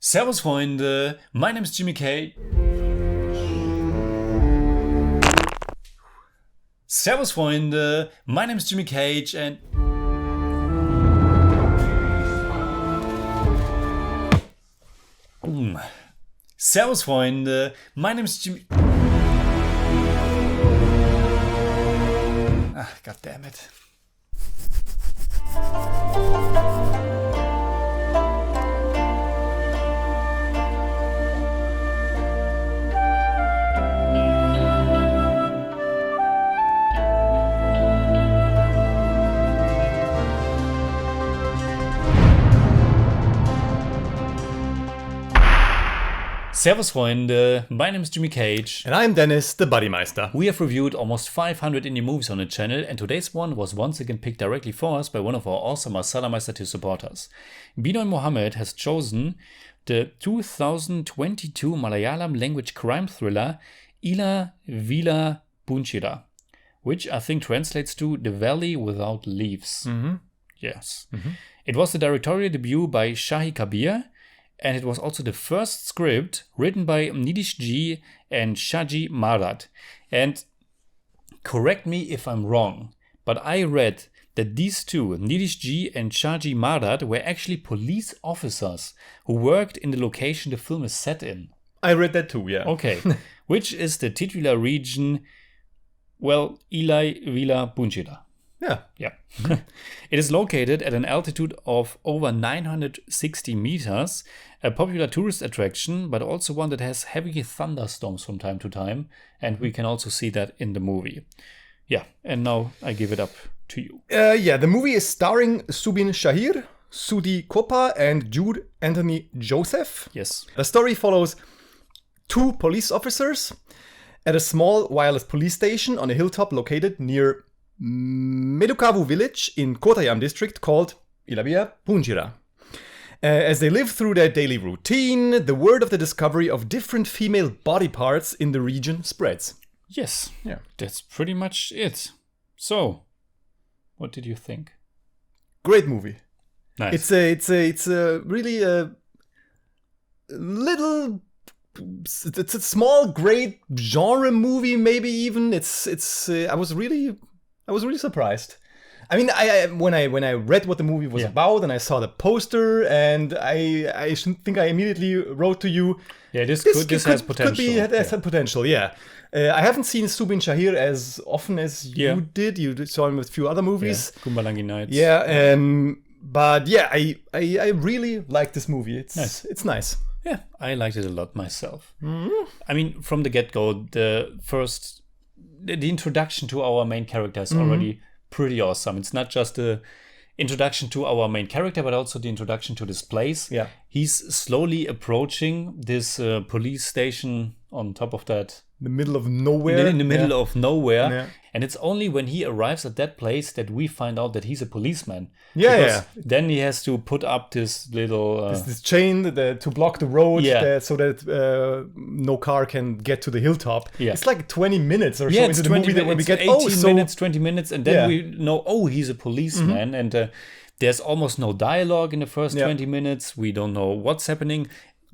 Servus Freunde, my name is Jimmy K. Servus Freunde, my name is Jimmy Cage and... Servus Freunde, my name is Jimmy... Ah, god damn it. Servus Freunde, my name is Jimmy Cage. And I'm Deniz, the Buddymeister. We have reviewed almost 500 indie movies on the channel, and today's one was once again picked directly for us by one of our awesome Buddymeister to support us. Binoy Mohammed has chosen the 2022 Malayalam language crime thriller Ela Veezha Poonchira, which I think translates to The Valley Without Leaves. Mm-hmm. Yes. Mm-hmm. It was the directorial debut by Shahi Kabir, and it was also the first script written by Deniz and Shahi Marat. And correct me if I'm wrong, but I read that these two, Deniz and Shahi Marat, were actually police officers who worked in the location the film is set in. I read that too, yeah. Okay. Which is the titular region, well, Ela Veezha Poonchira. Yeah. It is located at an altitude of over 960 meters, a popular tourist attraction, but also one that has heavy thunderstorms from time to time, and we can also see that in the movie. Yeah, and now I give it up to you. The movie is starring Soubin Shahir, Sudi Kopa, and Jude Anthony Joseph. Yes. The story follows two police officers at a small wireless police station on a hilltop located near Medukavu village in Kottayam district called Ela Veezha Poonchira. As they live through their daily routine, the word of the discovery of different female body parts in the region spreads. Yes, Yeah. that's pretty much it. So, what did you think? Great movie. Nice. It's a really little. It's a small, great genre movie. Maybe even I was really surprised. I mean, when I read what the movie was about and I saw the poster, and I think I immediately wrote to you. Yeah, this has potential. Has potential. Yeah. I haven't seen Soubin Shahir as often as you did. You saw him with a few other movies. Yeah. Kumbalangi Nights. Yeah. But yeah, I really like this movie. It's nice. Yeah, I liked it a lot myself. Mm-hmm. I mean, from the get-go, the introduction to our main character is already pretty awesome. It's not just the introduction to our main character, but also the introduction to this place. Yeah. He's slowly approaching this police station on top of that. The middle of nowhere. In the middle of nowhere. Yeah. And it's only when he arrives at that place that we find out that he's a policeman. Yeah. Then he has to put up this little... this chain to block the road so that no car can get to the hilltop. Yeah. It's like 20 minutes or so into the movie that when we get 20 minutes, and then we know, he's a policeman. Mm-hmm. And there's almost no dialogue in the first 20 minutes. We don't know what's happening.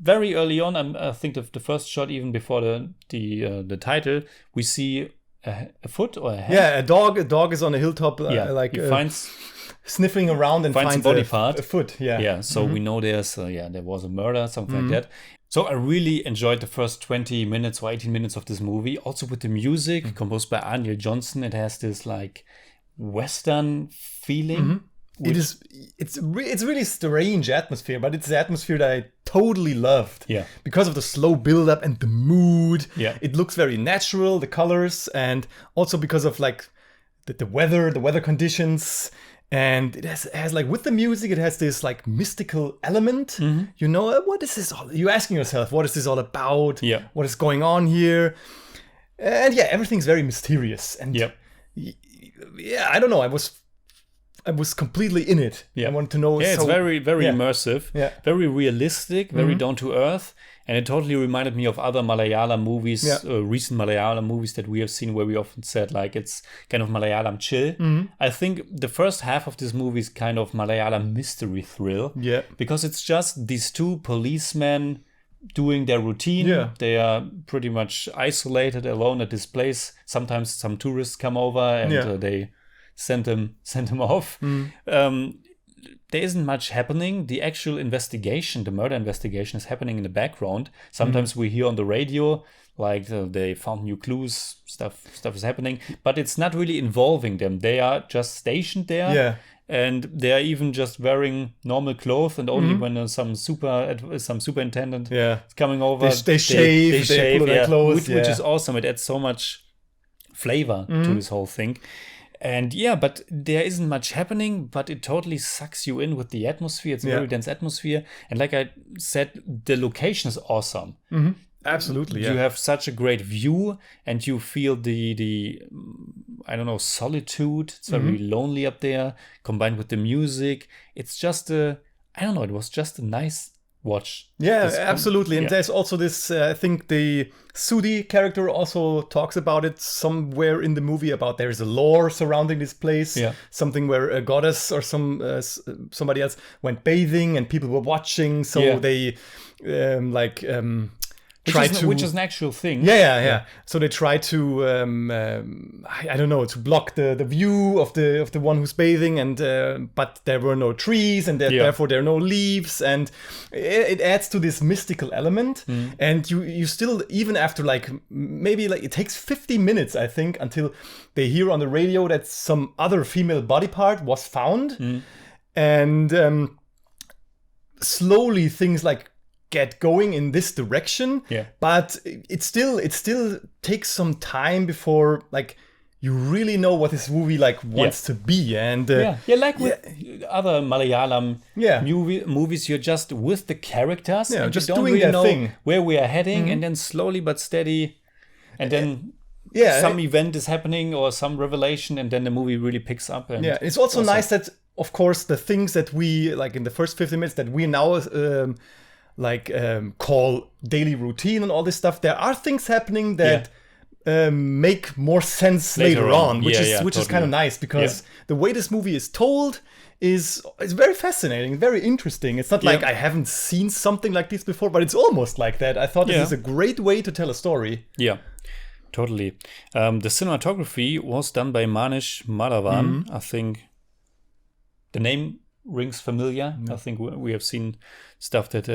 Very early on, I think the first shot, even before the title, we see a foot or a hand. Yeah, a dog is on a hilltop, he finds sniffing around and finds a body part, a foot. Yeah. So we know there was a murder, something like that. So I really enjoyed the first 20 minutes or 18 minutes of this movie. Also with the music composed by Arniel Johnson, it has this like Western feeling. Mm-hmm. It's really strange atmosphere, but it's the atmosphere that I totally loved. Yeah. Because of the slow build-up and the mood. Yeah. It looks very natural, the colors, and also because of like the weather conditions. And it has like, with the music, it has this like mystical element. Mm-hmm. You know, what is this all? You're asking yourself, what is this all about? Yeah. What is going on here? And everything's very mysterious. And I don't know, I was completely in it. Yeah. I wanted to know. Yeah, it's very, very yeah. immersive, Yeah. very realistic, very down to earth. And it totally reminded me of other Malayalam movies, recent Malayalam movies that we have seen where we often said, like, it's kind of Malayalam chill. I think the first half of this movie is kind of Malayalam mystery thrill. Yeah. Because it's just these two policemen doing their routine. Yeah. They are pretty much isolated, alone at this place. Sometimes some tourists come over and they send them off. There isn't much happening. The actual investigation, the murder investigation, is happening in the background. Sometimes we hear on the radio, like they found new clues, stuff is happening, but it's not really involving them. They are just stationed there, and they are even just wearing normal clothes. And only when some superintendent is coming over, they shave, they pull their clothes, which is awesome. It adds so much flavor to this whole thing. And but there isn't much happening, but it totally sucks you in with the atmosphere. It's a very dense atmosphere. And like I said, the location is awesome. Absolutely, You have such a great view, and you feel the I don't know, solitude. It's very lonely up there, combined with the music. It's just it was just a nice watch. Yeah, absolutely. And there's also this, I think the Sudi character also talks about it somewhere in the movie, about there's a lore surrounding this place. Something where a goddess or somebody else went bathing and people were watching. So they which is an actual thing. Yeah. So they try to I don't know, to block the view of the one who's bathing, and but there were no trees, and therefore there are no leaves, and it adds to this mystical element. And you still, even after maybe it takes 50 minutes, I think, until they hear on the radio that some other female body part was found, and slowly things get going in this direction, but it still takes some time before you really know what this movie wants to be. And with other Malayalam movies, you're just with the characters, and just you don't doing really their know thing, where we are heading, and then slowly but steady, and then some event is happening or some revelation, and then the movie really picks up. And it's also nice that, of course, the things that we in the first 50 minutes that we now call daily routine and all this stuff, there are things happening that make more sense later on, which is kind of nice, because the way this movie is told is very fascinating, very interesting. It's not like I haven't seen something like this before, but it's almost like that. I thought this is a great way to tell a story. Yeah, totally. The cinematography was done by Manish Madhavan. I think the name rings familiar. I think we have seen stuff that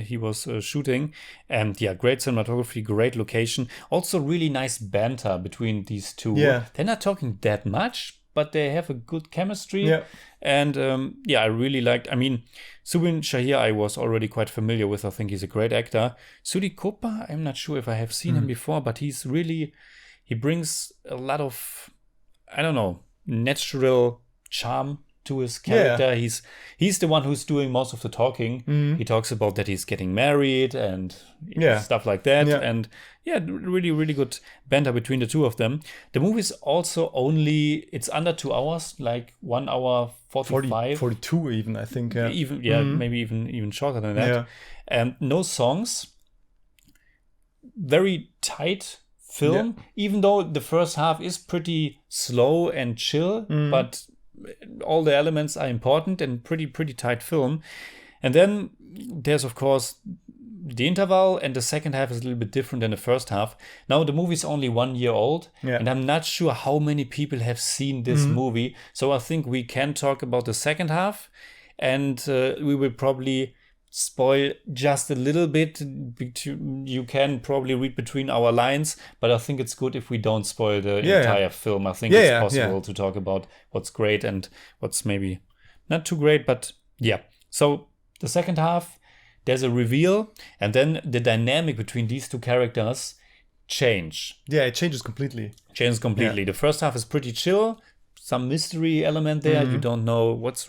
he was shooting, and great cinematography, great location, also really nice banter between these two. They're not talking that much, but they have a good chemistry. And I really liked, Soubin Shahir I was already quite familiar with. I think he's a great actor. Sudi Kopa, I'm not sure if I have seen him before, but he brings a lot of, I don't know, natural charm to his character. He's the one who's doing most of the talking. He talks about that he's getting married and stuff like that. And really, really good banter between the two of them. The movie is also it's under 2 hours, 1 hour 45. 42 even, I think. Maybe even shorter than that. And no songs. Very tight film, even though the first half is pretty slow and chill, but all the elements are important, and pretty tight film. And then there's, of course, the interval, and the second half is a little bit different than the first half. Now, the movie is only 1 year old, and I'm not sure how many people have seen this movie. So I think we can talk about the second half, and we will probably spoil just a little bit. You can probably read between our lines, but I think it's good if we don't spoil the entire film. I think it's possible to talk about what's great and what's maybe not too great, but so the second half, there's a reveal, and then the dynamic between these two characters change. It changes completely. The first half is pretty chill, some mystery element there. You don't know what's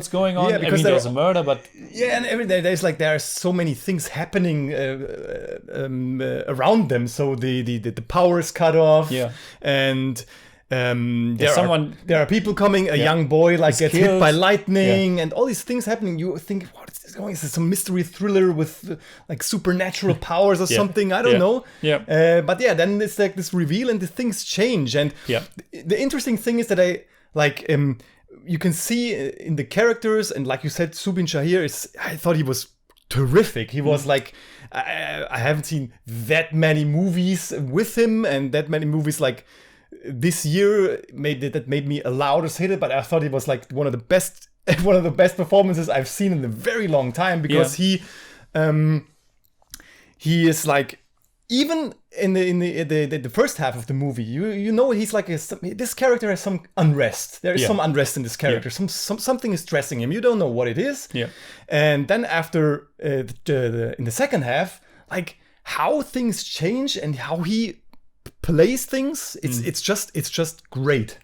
going on. Because there's a murder, but and there are so many things happening around them. So the power is cut off, and there are people coming, a young boy like gets hit by lightning, and all these things happening. You think, what is this going? Is this some mystery thriller with like supernatural powers or something? I don't know. But then it's like this reveal and the things change. And the interesting thing is that you can see in the characters, and like you said, Soubin Shahir I thought he was terrific. He was like, I haven't seen that many movies with him, and that many movies like this year made me allowed to say it, but I thought it was like one of the best performances I've seen in a very long time, because he is like, even in the first half of the movie, you know he's like this character has some unrest. There is some unrest in this character. Something is stressing him. You don't know what it is. And then after in the second half, like how things change and how he plays things, it's just great.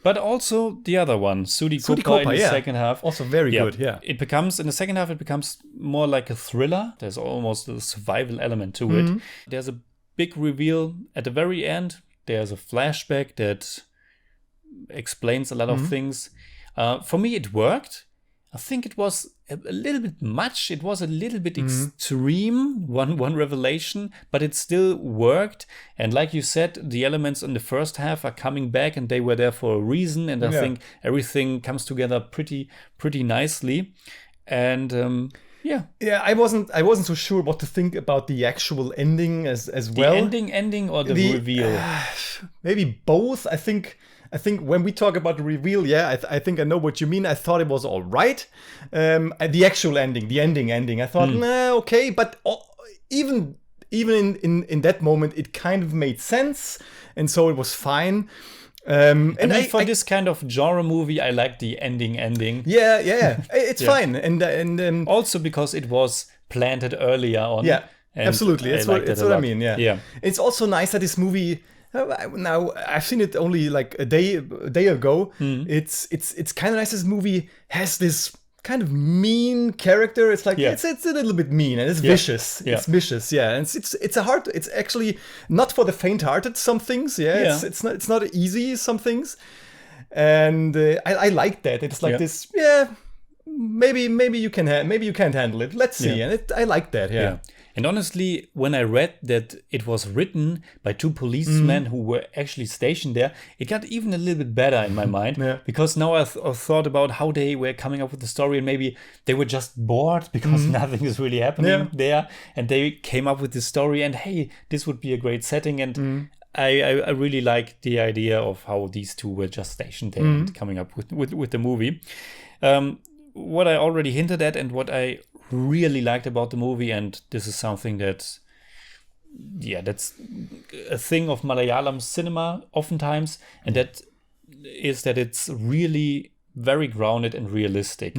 But also the other one, Sudi Kopa in the second half, also very good. It becomes, in the second half, it becomes more like a thriller. There's almost a survival element to it. There's a big reveal at the very end. There's a flashback that explains a lot of things. For me, it worked. I think it was a little bit much. It was a little bit extreme, one revelation, but it still worked. And like you said, the elements in the first half are coming back, and they were there for a reason. And I think everything comes together pretty nicely. And I wasn't so sure what to think about the actual ending as well. The ending or the reveal? Maybe both. I think when we talk about the reveal, I think I know what you mean. I thought it was all right. The actual ending, the ending, I thought, okay. But even in that moment, it kind of made sense, and so it was fine. For this kind of genre movie, I like the ending. Yeah, it's fine, and also because it was planted earlier on. Yeah, absolutely. That's what I mean. Yeah. It's also nice that this movie. Now I've seen it only like a day ago. It's kind of nice. This movie has this kind of mean character. It's like it's a little bit mean, and it's vicious. It's vicious, and it's actually not for the faint-hearted. Some things, it's not easy. Some things, and I like that. It's like this. Maybe you can't handle it. Let's see, and I like that. And honestly, when I read that it was written by two policemen who were actually stationed there, it got even a little bit better in my mind. Because now I thought about how they were coming up with the story, and maybe they were just bored because nothing is really happening there. And they came up with the story, and hey, this would be a great setting. And I really like the idea of how these two were just stationed there and coming up with the movie. What I already hinted at, and what I really liked about the movie, and this is something that's a thing of Malayalam cinema oftentimes, and that is that it's really very grounded and realistic.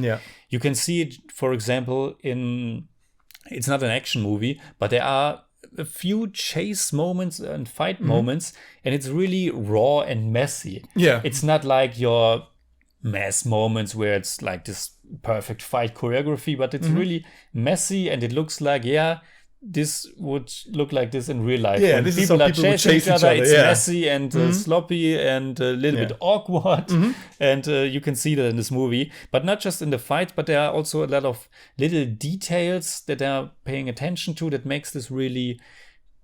You can see it, for example, it's not an action movie, but there are a few chase moments and fight moments, and it's really raw and messy. It's not like your mass moments where it's like this perfect fight choreography, but it's really messy, and it looks like this would look like this in real life. When this people is how are people chasing chase each other. It's yeah. messy and sloppy and a little bit awkward. And you can see that in this movie. But not just in the fight, but there are also a lot of little details that are paying attention to that makes this really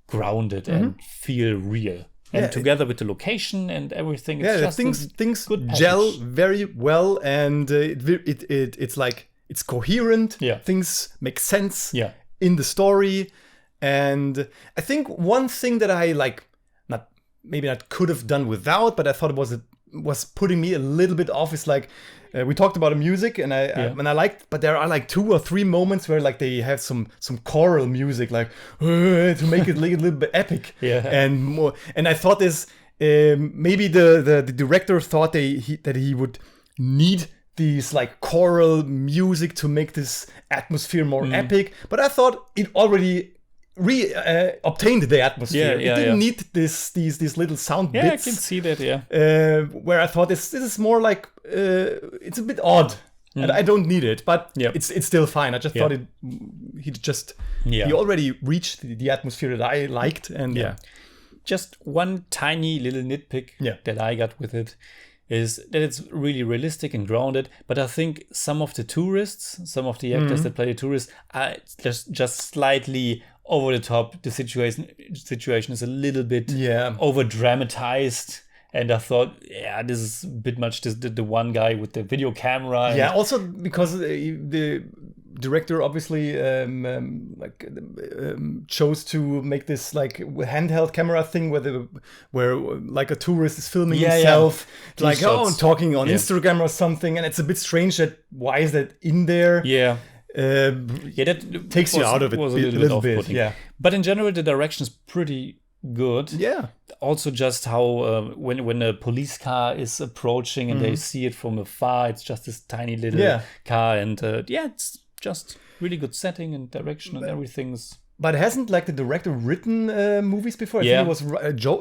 grounded and feel real. And together with the location and everything, it's just things good gel package. very well, and it's like it's coherent. Yeah. Things make sense. Yeah. In the story. And I think one thing that I maybe not could have done without, but I thought it was putting me a little bit off, is like we talked about the music, and I liked, but there are like 2 or 3 moments where like they have some choral music, like to make it a little bit epic. And more. And I thought this maybe the director thought that he would need these like choral music to make this atmosphere more epic, but I thought it already obtained the atmosphere. It didn't need these little sound bits. I can see that. Where I thought this is more like it's a bit odd, and I don't need it, but it's still fine. I just thought he already reached the atmosphere that I liked, and just one tiny little nitpick that I got with it is that it's really realistic and grounded. But I think some of the actors that play the tourists are just slightly over the top. The situation is a little bit over dramatized. And I thought, this is a bit much. The one guy with the video camera. Yeah, also because the director obviously chose to make this like handheld camera thing where like a tourist is filming himself, like talking on Instagram or something, and it's a bit strange that why is that in there? That takes you out of it a little bit. Yeah, but in general, the direction is pretty good. Yeah. Also, just how when a police car is approaching and they see it from afar, it's just this tiny little car, and it's just really good setting and direction and everything's. But hasn't like the director written movies before? I think it was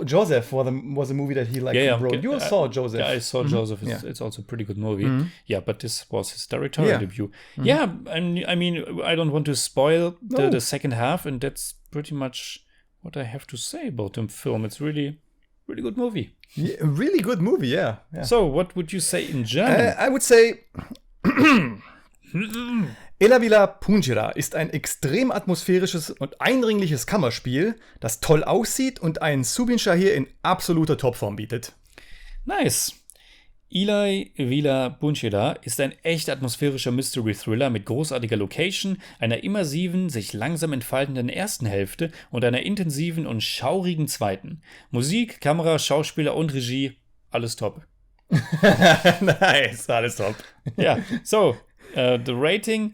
Joseph was a movie that he wrote. You saw Joseph. Yeah, I saw Joseph. It's also a pretty good movie. Yeah, but this was his directorial debut. Yeah, and I mean, I don't want to spoil the second half, and that's pretty much what I have to say about the film. It's really good movie. Yeah, really good movie, yeah. So, what would you say in German? I would say Ela Veezha Poonchira ist ein extrem atmosphärisches und eindringliches Kammerspiel, das toll aussieht und einen Soubin Shahir in absoluter Topform bietet. Nice. Ela Veezha Poonchira ist ein echt atmosphärischer Mystery-Thriller mit großartiger Location, einer immersiven, sich langsam entfaltenden ersten Hälfte und einer intensiven und schaurigen zweiten. Musik, Kamera, Schauspieler und Regie, alles top. Nice, alles top. Yeah, so, the rating,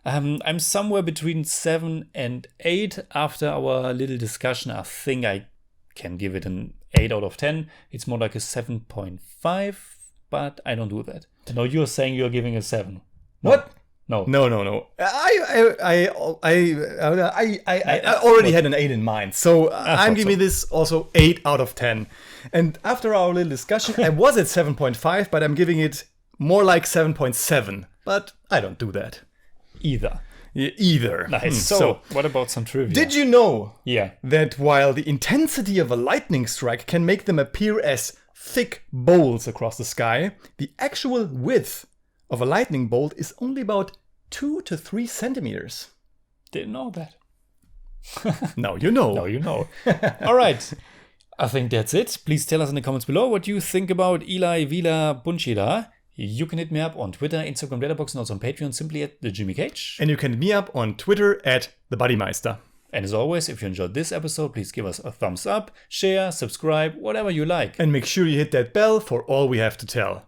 I'm somewhere between 7 and 8 after our little discussion. I think I can give it an 8 out of 10. It's more like a 7.5. But I don't do that. No, you're saying you're giving a 7. No. What? No. No. I already had an 8 in mind. So I'm giving this also 8 out of 10. And after our little discussion, I was at 7.5, but I'm giving it more like 7.7. But I don't do that. Either. Nice. So, what about some trivia? Did you know that while the intensity of a lightning strike can make them appear as thick bolts across the sky, the actual width of a lightning bolt is only about 2 to 3 centimeters? Didn't know that. Now you know. Now you know. All right. I think that's it. Please tell us in the comments below what you think about Ela Veezha Poonchira. You can hit me up on Twitter, Instagram, Letterboxd, and also on Patreon, simply at the Jimmy Cage. And you can hit me up on Twitter at the Buddymeister. And as always, if you enjoyed this episode, please give us a thumbs up, share, subscribe, whatever you like. And make sure you hit that bell for all we have to tell.